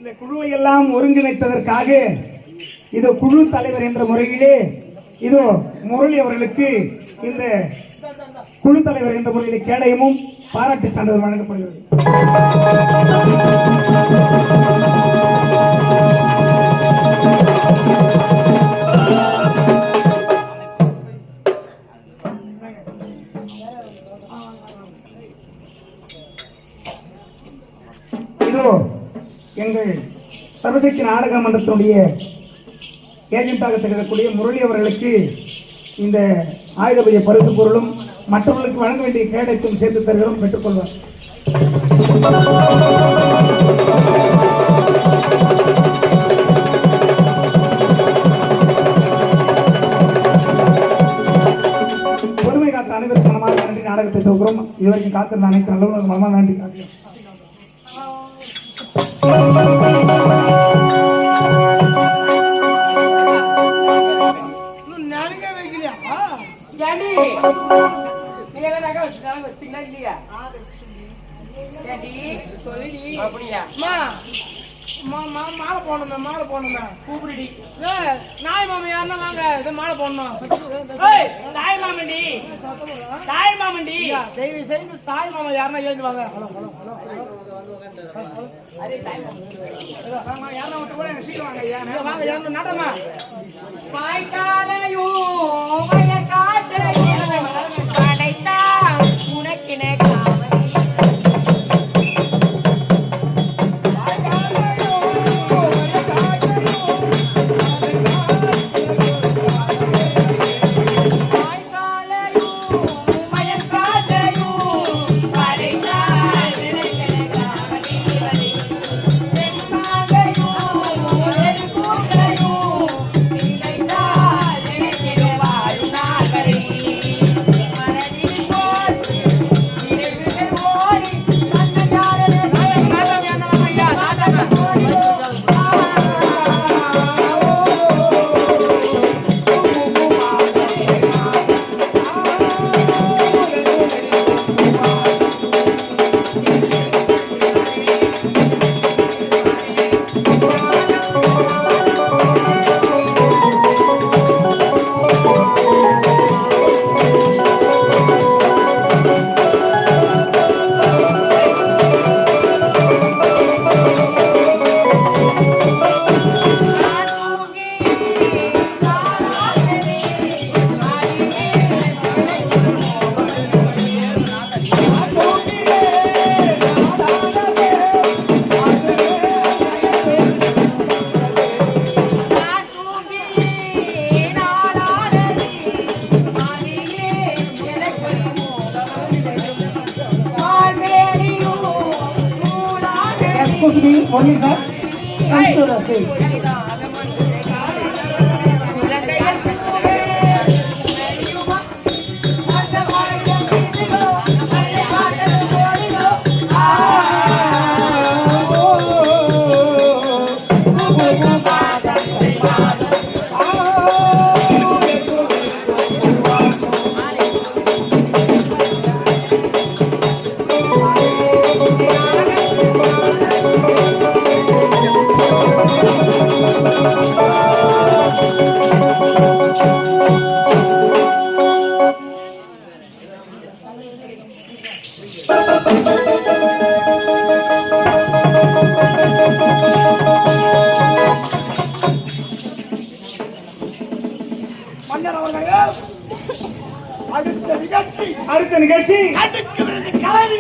இந்த குழுவை எல்லாம் ஒருங்கிணைத்ததற்காக இது குழு தலைவர் என்ற முறையிலே இதோ முரளி அவர்களுக்கு இந்த குழு தலைவர் என்ற முறையில் கேடயமும் பாராட்டு சான்றிதழ் வழங்கப்படுகிறது. இதோ எங்கள் சர்வசக்தி நாடக மன்றத்தினுடைய ஏஜென்டாக திகழக்கூடிய முரளி அவர்களுக்கு இந்த ஆயுதபய பரிசு பொருளும் மற்றவர்களுக்கு வழங்க வேண்டிய கேடயத்தையும் சேர்த்து தருகிறோம், பெற்றுக்கொள்வார். பொறுமை காத்த அனைவருக்கு மனமாக நன்றி. நாடகத்தை துவக்கிறோம். இதுவரைக்கும் காத்திருந்த அனைத்து நல்லவர்களுக்கு மனமாக நன்றி காக்கிறோம். மாலை போடணுமே, மாலை போடணுமே. கூப்பிடுடி நாய் மாமன் யாருன்னா வாங்க, இதை மாலை போடணும். தாய் மாமண்டி, தாய் மாமண்டி, தயவு செய்து தாய் மாமன் யாருன்னா எழுந்து வாங்க. நாட்டமா only that comes to the stage. அடுத்த நிகழ்ச்சி